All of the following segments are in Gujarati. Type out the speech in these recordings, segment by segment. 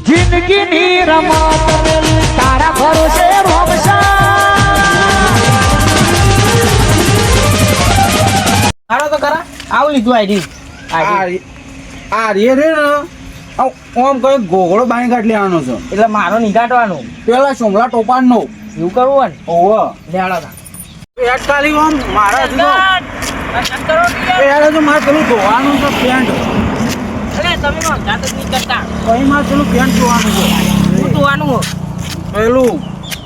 જિંદગીની રમત મેલી તારા ભરોસે ભોગશા. હારો તો ખરા આવું લીધું આઈડી આ રે રે ને ઓમ કઈ ગોગળો બાઈ કાઢ લેવાનો છે એટલે મારો નીકાળવાનું પેલા સોમલા ટોપાનો એવું કરવું ઓવ ને લેવાડો તા પેટ ખાલી ઓમ મારા હજુ પેટ હજુ મારે પેલું ધોવાનું છે પેન્ટ અરે તમે નો જાત જ નહીં કરતા કઈ મારે પેલું પેન્ટ ધોવાનું છે હું ધોવાનું પેલું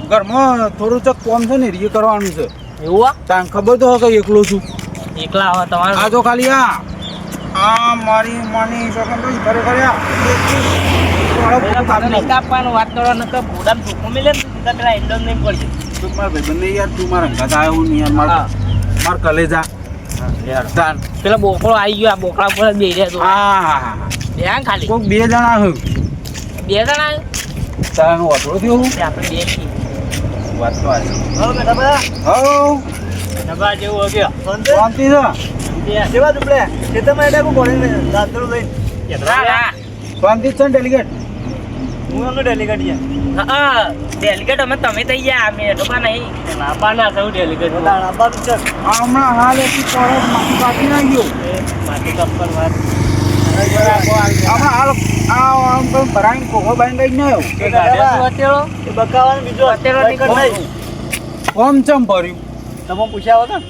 ઘરમાં થોડું ચક કોમ છે ને રી કરવાનું છે એવું તાન ખબર તો હોય કે એકલો છું એકલા હો તમારે આ તો ખાલી આ મારી માની શકન ઘરે કર્યા નહીં કાપવાનું વાત કરવા નકર ભોડામ ધોકો મિલે ને સીધા પેલા એન્ડર નહીં પડશે તું મારા ભાઈબંધને યાર તું મારા અંગાત આવ્યો ને યાર માર કલેજા તાન પેલા બોકડો આવી ગયો આ બોકડા પર જ બેહી રહ્યા હા બેન ખાલી કોક બે જણા હું બે જણા તાન ઓટલો થયો હું આપણે બે છીએ વાત તો આ હો બેટા બા હો ડબ્બા જેવું હો ગયો શાંતિ છે સેવા દુબળે ખેતરમાં એટલે હું કોણે દાદરો લઈ શાંતિ છે ને ડેલિગેટ હું અમને ડેલિગેટ હા ડેલિગેટ અમે તમે થઈ ગયા અમે ડબ્બા નહીં લાંબાના સૌ ડેલિગેટ લાંબાનું છે હમણાં હાલ એથી કોરસ માટી કાઢી નાખ્યો માટી કપ્પર વાત હમણાં હાલ આમ તો ભરાઈને કોકો બાઈને ગઈ ન આવ્યો એ બકાવાનું બીજો અત્યારે નીકળ નહીં કોમ ચમ ભર્યું તમે પૂછ્યા હતા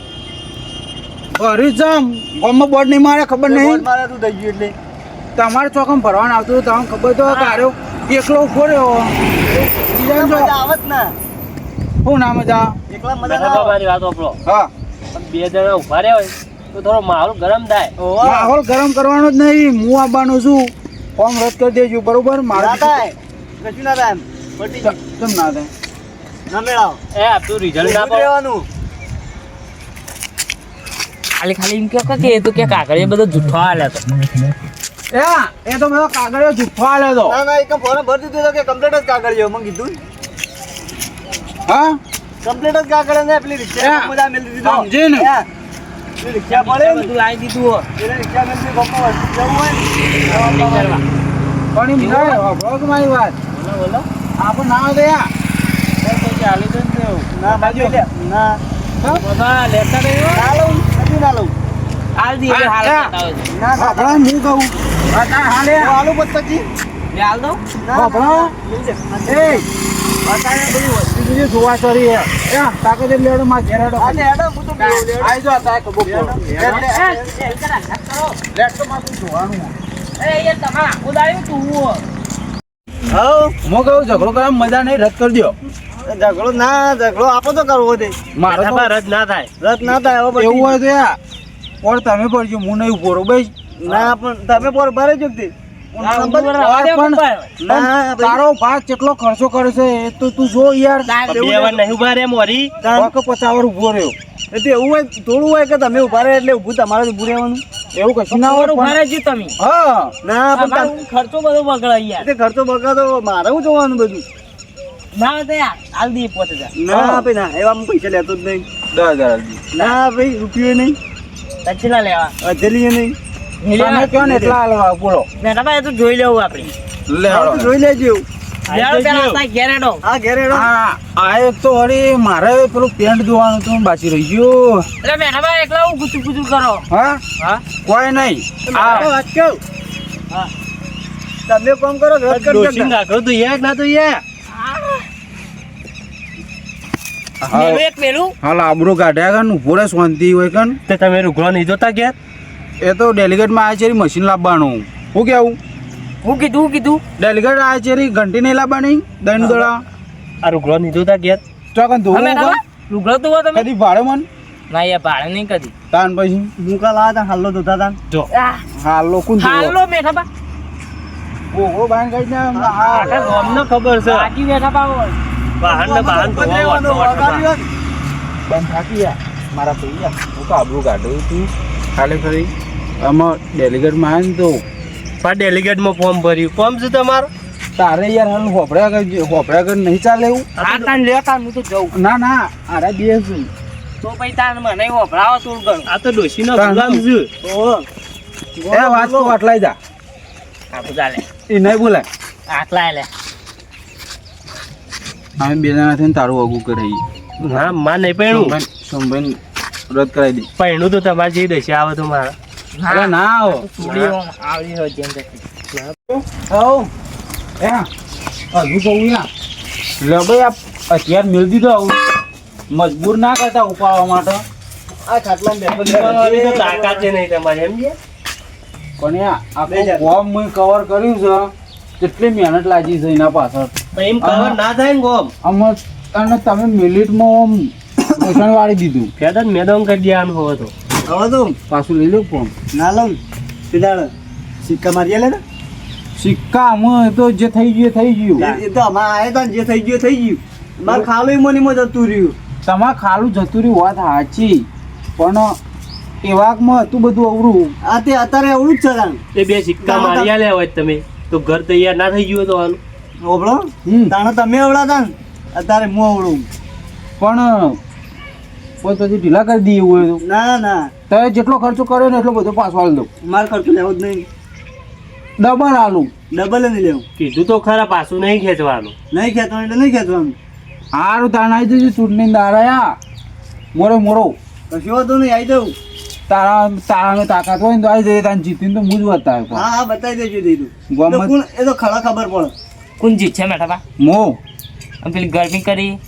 ભર્યું ચમ કોમમાં બોર્ડ નહીં મારે ખબર નહીં મારે તું થઈ ગયું એટલે તમારે ચોકમ ભરવાનું આવતું હતું તમને ખબર તો કાઢ્યો એકલો ઉભો રહ્યો બીજા જો આવત ના શું નામ હતા એકલા મજા મારી વાત આપણો હા પણ બે જણા ઉભા રહ્યા હોય તો થોડો માહોલ ગરમ થાય માહોલ ગરમ કરવાનો જ નહીં હું આવવાનું છું ફોર્મ રદ કરી દેજો બરોબર મારે કશું ના થાય કેમ ના થાય ના મેળાવ એ તું રિઝલ્ટ ના પાડવાનું ખાલી ખાલી એમ કે એ તો કે કાગળિયા બધો જુઠ્ઠો આલે તો એ તો બધો કાગળિયો જુઠ્ઠો આલે તો ના એક ફોર્મ ભરી દીધું તો કે કમ્પ્લીટ જ કાગળિયો મને કીધું હા કમ્પ્લીટ જ કાગળિયા ને પેલી રિક્ષા મજા મેલી દીધો સમજી ને રિક્ષા પડે બધું લાવી દીધું એટલે રિક્ષા મેલી ગમમાં જવું હોય પણ એમ થાય હોભળો કે મારી વાત બોલો આપણે ના આવે યાર ચાલી જ ના બાજુ ના બાબા લેતા નહીં ના લઉં નથી ના લઉં હાલ દી એટલે હાલ ના આપણે હું કહું હાલે આલુ પત્તકી લે હાલ દો બાબા એ અત્યારે બધી વસ્તુ જોઈએ જોવા ચોરી હે તાકે જે લેડો માં ઘેરાડો આ લેડો હું તો આઈ જો તાય કબો લેટ તો માં તું જોવાનું એ યાર તમાર આખો દાડ્યો તું હા મો કહું ઝઘડો કરવા મજા નહીં રદ કરી દો ઝઘડો આપો તો કરવો દે મારો તો રદ ના થાય એવું હોય તો યાર ઓર તમે પડજો હું નહીં ઉભો રહું ભાઈ ના પણ તમે પર ભરે જો તે તારો ભાગ કેટલો ખર્ચો કરે છે એ તો તું જો યાર નહીં ઉભા રે મોરી પચાવર ઉભો રહ્યો એટલે એવું હોય થોડું હોય કે તમે ઉભા રહે એટલે ઉભું તમારે ઉભું રહેવાનું એવું કશું ના હોય ઉભા રહેજો તમે હા ના પણ ખર્ચો બધો બગડે યાર એટલે ખર્ચો બગડે તો મારે હું જોવાનું બધું ના તો યાર હાલ દી 5000 ના આપે ના એવા હું પૈસા લેતો જ નહીં 10000 ના ભાઈ રૂપિયો નહીં તચલા લેવા અજલી નહીં તમે કયો ને એટલા હાલવા બોલો મેટા ભાઈ તો જોઈ લેવું આપણે લે જોઈ લેજો આ એક તો હરી મારે પેલું પેન્ટ ધોવાનું હતું બાકી રહી ગયું એટલે મેટા ભાઈ એકલા હું ગુચું ગુચું કરો હા હા કોઈ નહીં તમે કામ કરો નાખો તો યાર ના તો યાર એક પેલું હાલ આબરો કાઢ્યા કન ઉભો રે શાંતિ હોય કન તે તમે રૂગળો નહીં જોતા ઘેર એ તો ડેલિગેટમાં આ છે મશીન લાવવાનું હું કેવું હું કીધું ડેલિગેટ આ છે ઘંટી નહીં લાવવાની દૈન દોડા આ રૂગળો નહીં જોતા ઘેર ચોકન ધોવું રૂગળો તો તમે કદી ભાડે મન ના યાર ભાડે નહીં કદી તાન પછી મુકા લાવા તા હાલો ધોતા તા જો હાલો કોણ હાલો મેઠા બા ઓહો બાન ગઈ ને આખા ગામને ખબર છે બાકી મેઠા બા બહાન ધોવા બંધ થાકી યાર મારા પૈયા હું તો આબરું કાઢું તું ખાલી ખરી આમાં ડેલિગેટમાં આવે ને તો પણ ડેલિગેટમાં ફોર્મ ભર્યું ફોર્મ છે તમારું તારે યાર હાલ હોપડ્યા કર નહીં ચાલે એવું આ તાન લેતા હું તો જઉં ના ના આરા દિવસ તો પછી તાન મને હોભરાવો થોડું ઘણું આ તો ડોશીનો ગુલામ છે એ વાત તો આટલાય જા આ તો ચાલે એ નહીં બોલાય આટલા લે અમે બે જણા થઈને તારું અગું કરાવી હા માં નહીં પૈણું સોમભાઈ રદ કરાવી દે પૈણું તો તમારે જે દશે આવે તો મારા અરે ના આવો આવી હોય જેમ હવ એ હજુ કહું યા લે ભાઈ આપ અત્યારે મેળ દીધો આવું મજબૂર ના કરતા ઉપાડવા માટે આ ખાટલા બેસો તાકાત છે નહીં તમારે એમ છે પણ આખું ગોમ મેં કવર કર્યું છે કેટલી મહેનત લાગી છે એના પાછળ એમ કવર ના થાય ને ગોમ અમે અને તમે મિનિટમાં ઓછણ વાળી દીધું ફેદન મેદમ કરી દેવાનું હવે તો પાછું લઈ લો ફોન ના લઉં સીધા સિક્કા મારી લે સિક્કા અમે તો જે થઈ ગયું થઈ ગયું એ તો અમારે આવ્યા હતા જે થઈ ગયું થઈ ગયું મારે ખાલું મનીમાં જતું રહ્યું તમારે ખાલું જતું રહ્યું વાત સાચી પણ એવાકમાં હતું બધું અવરું આ તે અત્યારે અવળું જ છે એ બે સિક્કા મારી લે હોય તમે તો ઘર તૈયાર ના થઈ ગયું તો હાલ ઓબળો તાણે તમે અવળા હતા ને અત્યારે હું અવળું પણ પછી ઢીલા કરી દઈએ એવું હોય ના ના તમે જેટલો ખર્ચો કર્યો ને એટલો બધો પાછો આલી દો મારે ખર્ચો લેવો જ નહીં ડબલ આલું ડબલ નહીં લેવું કીધું તો ખરા પાછું નહીં ખેંચવાનું નહીં ખેંચવાનું એટલે નહીં ખેંચવાનું સારું તાણ આવી જજો ચૂંટણી દાડા મોરો મોરો કશું હતું નહીં આવી જવું તારાને તાકાત હોય ને તો આવી જઈએ તાને જીતીને તો હું જ બતાવે હા હા બતાવી દેજો દીધું ગોમત એ તો ખરા ખબર પડે કોણ જીત છે મેઠા મો પેલી ગરમી કરી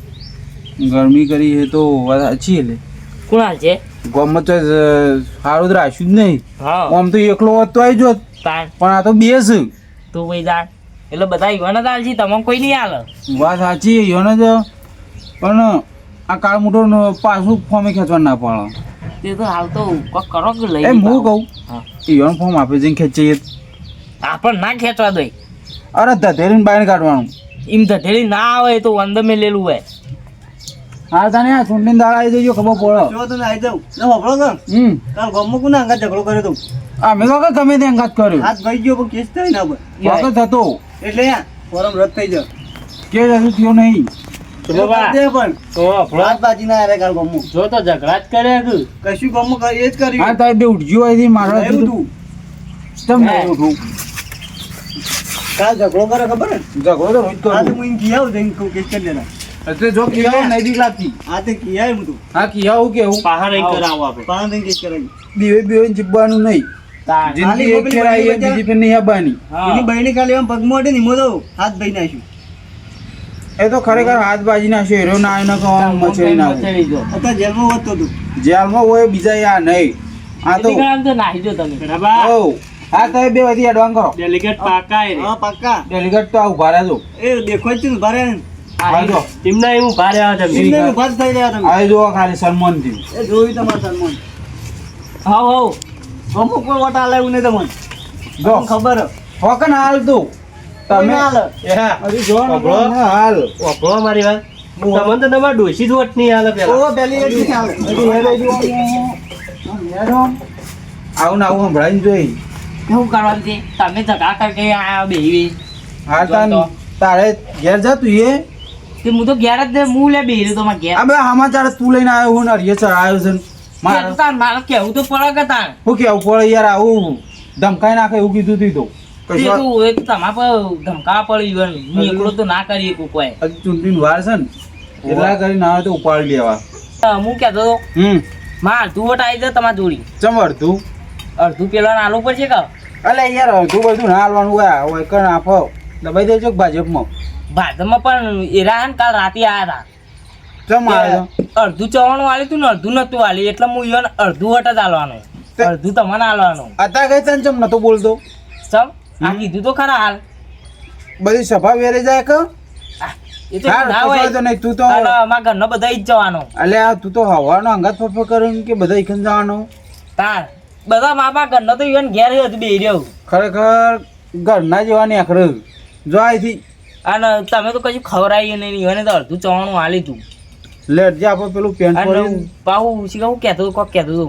ગરમી કરી એ તો વાત સાચી એટલે કોણ હાલ છે ગોમત તો સારું તો રાખ્યું જ નહીં હા આમ તો એકલો હોત તો આવી જોત તાણ પણ આ તો બે છે તું ભાઈ દાણ એટલે બધા યુવાના દાલ છે તમામ કોઈ નહીં હાલે વાત સાચી યોને જ પણ આ કાળ મોટો પાછું ફોર્મે ખેંચવા ના પડે તે તો હાલ તો કોક કરો કે લઈ એમ હું કહું યોન ફોર્મ આપે જઈને ખેંચીએ આપણ ના ખેંચવા દઈ અરે ધધેરીને બહાર કાઢવાનું એમ ધઢેલી ના આવે તો અંદર મેં લેલું હોય હા તને આ ચૂંટણી દાડા આવી જજો ખબર પડે જો તને આવી જાઉં ને હોભળો કર તાર ગામમાં કોના અંગાત ઝઘડો કર્યો તો અમે તો ગમે તે અંગાત કર્યો હાથ ભાઈ ગયો પણ કેસ થાય ના વખત હતો એટલે યા ફોરમ રદ થઈ જાય કે હજુ થયો નહીં બાજી ના આવે કાલ ગામમાં જો તો ઝઘડા જ કરે કશું ગામમાં એ જ કર્યું હા તારે બે ઉઠજો અહીંથી મારા બધું ચમ નહીં ઉઠું કાલ ઝઘડો કરે ખબર ને ઝઘડો તો રોજ હા તો કરું હું એમ કિયા જઈને કહું કેસ કરી દેના એટલે જો કિયા નહીં બીક લાગતી હા તે કિયા હું તું હા કિયા હું કેવું પહાડ અહીં કરાવો આપણે પહાડ અહીં કેસ કરાવી બીવે ચીપવાનું નહીં જિંદગી એક ફેર આવી બીજી ફેર નહીં આવવાની એની બહેની ખાલી એમ પગમાં અડે ને મોદો હાથ ભાઈ નાખ્યું એ તો ખરેખર હાથ બાજી નાખ્યો હેરો ના એને કહો મચેડી નાખો અત્યારે જેલમાં વધતો હતું જેલમાં હોય બીજા યા નહીં આ તો નાહી જો તમે ઓ હા તમે બે વધી એડવાન્સ કરો ડેલિગેટ પાકા હા પાકા ડેલિગેટ તો આ ઉભા રહેજો એ દેખો જ ને ઉભા રહ્યા ને આવજો ટીમના એમ ઉભા રહ્યા તમે ટીમના ઉભા થઈ રહ્યા તમે આવી જો ખાલી સન્માન થી એ જોઈ તમાર સન્માન હાવ હાવ ગમો કોઈ વોટ આલે એવું નહીં તમને જો ખબર હોકન હાલ તું તમે હાલ અરે જો હાલ ઓપળો મારી વાત તમને તો તમાર ડોશી જ વોટ નહીં હાલે પેલા ઓ પેલી એક હાલ આવું ને આવું સંભળાઈને જોઈ કેવું કરવાનું છે તમે ઝઘડા કરી આયા બેહી હા તારે ઘેર જા તું એ તે હું તો ઘેર જ હું લે બેહી તો માં ઘેર અબે સમાચાર તું લઈને આવ્યો હું નરિયે ચડાયો છે મારે કેવું તો પડે કે તાણ હું કેવું પડે યાર આવું ધમકાઈ નાખે એવું કીધું તું તો તમારા પર ધમકા પડી હું એકલો તો ના કરી શકું કોઈ હજી ચૂંટણી વાર છે ને એટલા કરી ના હોય તો ઉપાડી લેવા હું કહેતો માં અડધું વોટ આવી જાય તમારી જોડી ચમ અડધું અડધું પેલા આલવું પડશે કે અલે યાર અડધું બધું ના હાલવાનું હોય કણ આપો દબાઈ દેજો ભાજપમાં ભાજપમાં પણ એરા ને કાલ રાતે આવ્યા હતા ચમ આવ્યો અડધું ચવાણું આલ્યું તું ને અડધું નતું આલ્યું એટલે હું ઈવન અડધું વટ જ આલવાનું અડધું તમને આલવાનું અત્યારે કઈ તને ચમ નતો બોલતો સમ આ કીધું તો ખરા હાલ બધી સભા વેરે જાય કે એ તો ના હોય તો નહીં તું તો અમારા ઘરનો બધા જ જવાનો અલે આ તું તો હવાનો અંગાત ફફો કરે કે બધા એકન જવાનો તાર બધા માપા ઘરનો તો ઈવન ઘેર હતું બે રહ્યો ખરેખર ઘરના જેવા ને આખરે જો અહીંથી અને તમે તો કશું ખવડાવી નહીં ઈવને તો અડધું ચવાણું આલી તું લેટ જે આપણે પેલું પેન્ટ પહેર્યું પાહુ શીખા હું કહેતો કોક કહેતો તો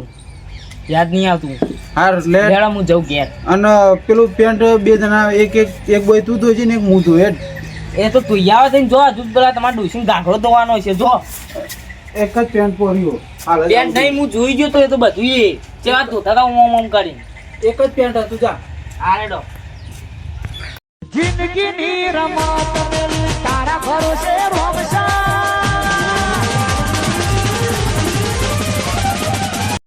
યાદ નહીં આવતું હા લેટ લેડા હું જઉં ઘેર અને પેલું પેન્ટ બે જણા એક બોય તું ધોઈ છે ને એક હું ધોઈ એ તો તું આવે છે જો હજુ પેલા તમારે ડોસીને ગાંઠડો ધોવાનો છે જો એક જ પેન્ટ પહેર્યો પેન્ટ નહીં હું જોઈ ગયો તો એ તો બધું એ જેવા ધોતા હતા ઓમ ઓમ કરીને એક જ પેન્ટ હતું જા આ રેડો જિંદગીની રમત મેલી તારા ભરોસે